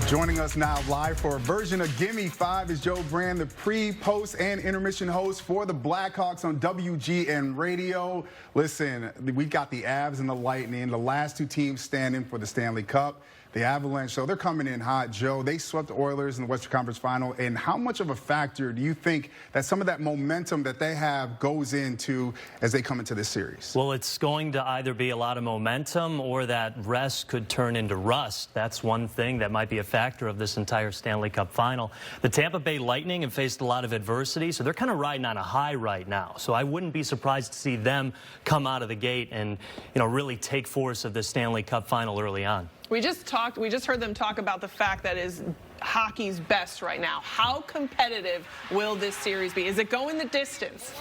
Joining us now live for a version of Gimme 5 is Joe Brand, the pre, post, and intermission host for the Blackhawks on WGN Radio. Listen, we got the Avs and the Lightning, the last two teams standing for the Stanley Cup. The Avalanche, so they're coming in hot, Joe. They swept the Oilers in the Western Conference Final. And how much of a factor do you think that some of that momentum that they have goes into as they come into this series? Well, it's going to either be a lot of momentum or that rest could turn into rust. That's one thing that might be a factor of this entire Stanley Cup Final. The Tampa Bay Lightning have faced a lot of adversity, so they're kind of riding on a high right now. So I wouldn't be surprised to see them come out of the gate and, really take force of the Stanley Cup Final early on. We just heard them talk about the fact that is hockey's best right now. How competitive will this series be? Is it going the distance?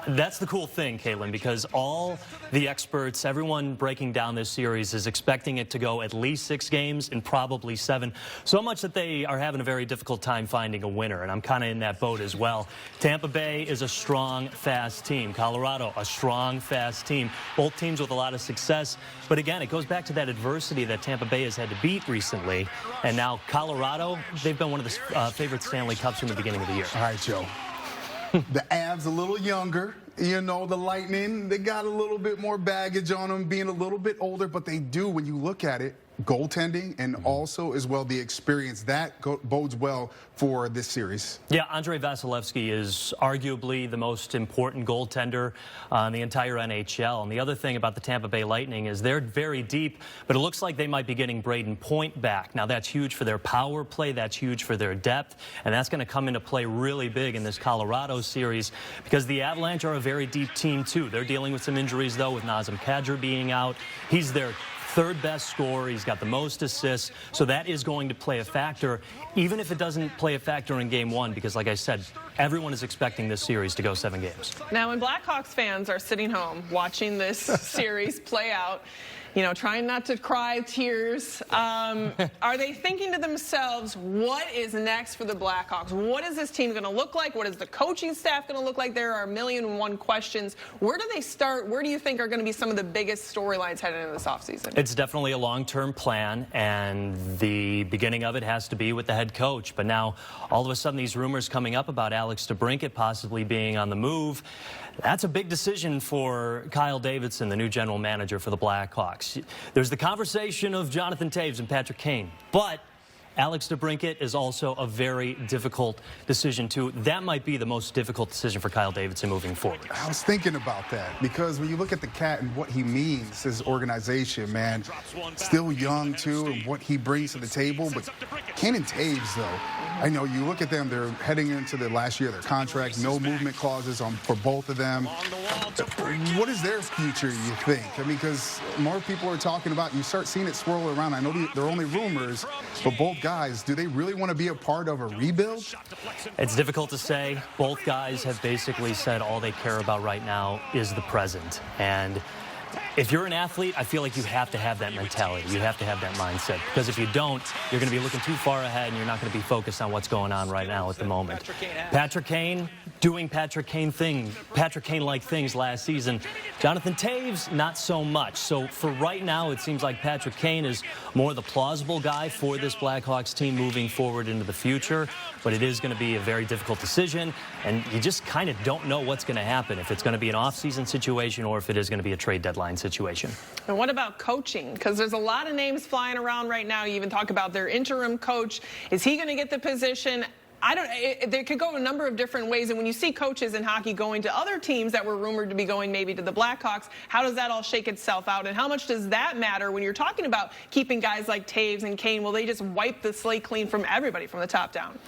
That's the cool thing, Caitlin, because all the experts, everyone breaking down this series is expecting it to go at least 6 games and probably 7. So much that they are having a very difficult time finding a winner, and I'm kind of in that boat as well. Tampa Bay is a strong, fast team. Colorado, a strong, fast team. Both teams with a lot of success. But again, it goes back to that adversity that Tampa Bay has had to beat recently. And now Colorado, they've been one of the favorite Stanley Cups from the beginning of the year. All right, Joe. The Avs a little younger. The Lightning, they got a little bit more baggage on them, being a little bit older, but they do, when you look at it, goaltending and also as well the experience that bodes well for this series. Yeah, Andrei Vasilevsky is arguably the most important goaltender in the entire NHL. And the other thing about the Tampa Bay Lightning is they're very deep, but it looks like they might be getting Braden Point back. Now that's huge for their power play, that's huge for their depth, and that's going to come into play really big in this Colorado series because the Avalanche are a very deep team too. They're dealing with some injuries though, with Nazem Kadri being out. He's their third best scorer. He's got the most assists, so that is going to play a factor, even if it doesn't play a factor in Game 1, because like I said, everyone is expecting this series to go 7 games. Now, when Blackhawks fans are sitting home watching this series play out, trying not to cry tears, are they thinking to themselves, what is next for the Blackhawks? What is this team going to look like? What is the coaching staff going to look like? There are 1,000,001 questions. Where do they start? Where do you think are going to be some of the biggest storylines heading into this offseason? It's definitely a long-term plan, and the beginning of it has to be with the head coach. But now, all of a sudden, these rumors coming up about Alex DeBrincat possibly being on the move, that's a big decision for Kyle Davidson, the new general manager for the Blackhawks. There's the conversation of Jonathan Toews and Patrick Kane, but Alex DeBrincat is also a very difficult decision, too. That might be the most difficult decision for Kyle Davidson moving forward. I was thinking about that because when you look at the Cat and what he means, his organization, man, still young, too, and what he brings to the table. But Kane and Toews, though, I know you look at them, they're heading into the last year of their contract, no movement clauses for both of them. What is their future, you think? I mean, because more people are talking about, you start seeing it swirl around. I know they're only rumors, but both guys, do they really want to be a part of a rebuild? It's difficult to say. Both guys have basically said all they care about right now is the present. And if you're an athlete, I feel like you have to have that mentality. You have to have that mindset. Because if you don't, you're going to be looking too far ahead and you're not going to be focused on what's going on right now at the moment. Patrick Kane doing Patrick Kane-like things last season. Jonathan Toews, not so much. So for right now, it seems like Patrick Kane is more the plausible guy for this Blackhawks team moving forward into the future. But it is going to be a very difficult decision, and you just kind of don't know what's going to happen, if it's going to be an off-season situation or if it is going to be a trade deadline situation. And what about coaching? Because there's a lot of names flying around right now. You even talk about their interim coach. Is he going to get the position? They could go a number of different ways, and when you see coaches in hockey going to other teams that were rumored to be going maybe to the Blackhawks, how does that all shake itself out, and how much does that matter when you're talking about keeping guys like Toews and Kane? Will they just wipe the slate clean from everybody from the top down?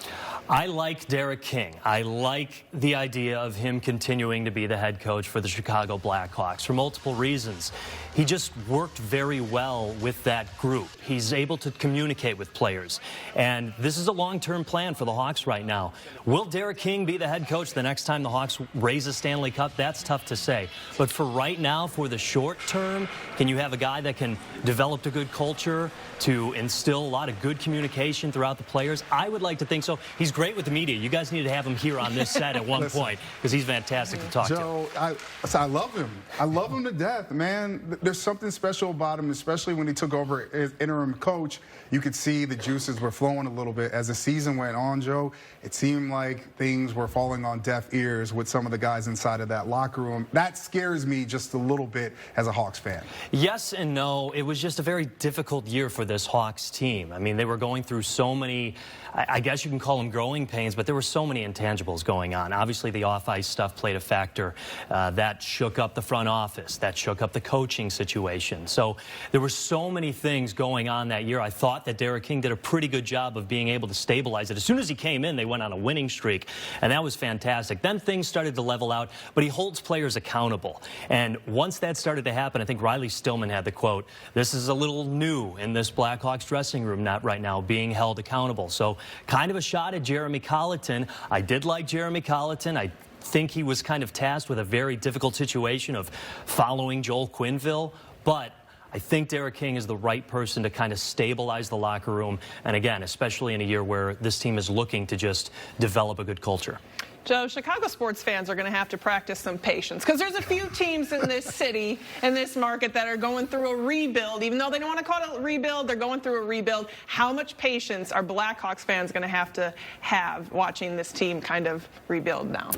I like Derek King. I like the idea of him continuing to be the head coach for the Chicago Blackhawks for multiple reasons. He just worked very well with that group. He's able to communicate with players, and this is a long-term plan for the Hawks Hawks right now. Will Derek King be the head coach the next time the Hawks raise a Stanley Cup? That's tough to say. But for right now, for the short term, can you have a guy that can develop a good culture, to instill a lot of good communication throughout the players? I would like to think so. He's great with the media. You guys need to have him here on this set at one point, because he's fantastic to talk to. Joe, I love him. I love him to death, man. There's something special about him, especially when he took over as interim coach. You could see the juices were flowing a little bit. As the season went on, Joe, it seemed like things were falling on deaf ears with some of the guys inside of that locker room. That scares me just a little bit as a Hawks fan. Yes and no. It was just a very difficult year for this Hawks team. I mean, they were going through so many, I guess you can call them growing pains, but there were so many intangibles going on. Obviously, the off-ice stuff played a factor. That shook up the front office. That shook up the coaching situation. So there were so many things going on that year. I thought that Derek King did a pretty good job of being able to stabilize it. As soon as he came in, they went on a winning streak, and that was fantastic. Then things started to level out, but he holds players accountable. And once that started to happen, I think Riley Stillman had the quote, "This is a little new in this Blackhawks dressing room, not right now, being held accountable." So kind of a shot at Jeremy Colleton. I did like Jeremy Colleton. I think he was kind of tasked with a very difficult situation of following Joel Quenneville, but I think Derek King is the right person to kind of stabilize the locker room, and again, especially in a year where this team is looking to just develop a good culture. Joe, Chicago sports fans are going to have to practice some patience, because there's a few teams in this city, in this market, that are going through a rebuild. Even though they don't want to call it a rebuild, they're going through a rebuild. How much patience are Blackhawks fans going to have watching this team kind of rebuild now?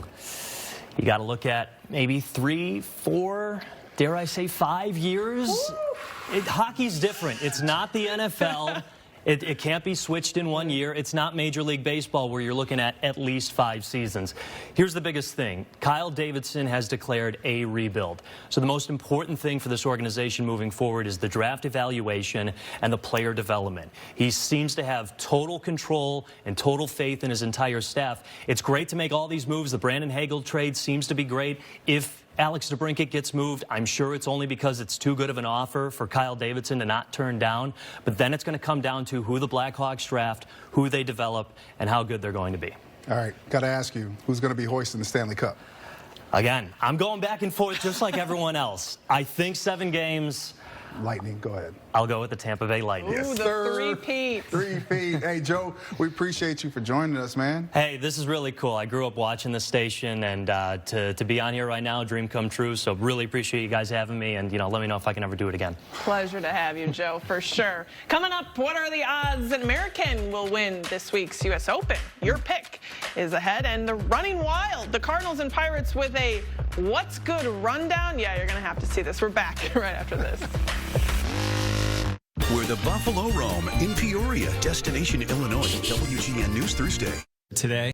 You got to look at maybe 3, 4, dare I say 5 years. Hockey's different. It's not the NFL. It can't be switched in 1 year. It's not Major League Baseball, where you're looking at least 5 seasons. Here's the biggest thing. Kyle Davidson has declared a rebuild. So the most important thing for this organization moving forward is the draft evaluation and the player development. He seems to have total control and total faith in his entire staff. It's great to make all these moves. The Brandon Hagel trade seems to be great. If Alex DeBrincat gets moved, I'm sure it's only because it's too good of an offer for Kyle Davidson to not turn down. But then it's going to come down to who the Blackhawks draft, who they develop, and how good they're going to be. All right, got to ask you, who's going to be hoisting the Stanley Cup? Again, I'm going back and forth just like everyone else. I think 7 games. Lightning, go ahead. I'll go with the Tampa Bay Lightning. Ooh, the three-peat. Three-peat. Hey, Joe, we appreciate you for joining us, man. Hey, this is really cool. I grew up watching this station, and to be on here right now, dream come true. So really appreciate you guys having me, and, let me know if I can ever do it again. Pleasure to have you, Joe, for sure. Coming up, what are the odds an American will win this week's U.S. Open? Your pick is ahead, and the Running Wild, the Cardinals and Pirates, with a What's Good rundown. Yeah, you're going to have to see this. We're back right after this. Where the Buffalo roam in Peoria, Destination Illinois, WGN News Thursday. Today.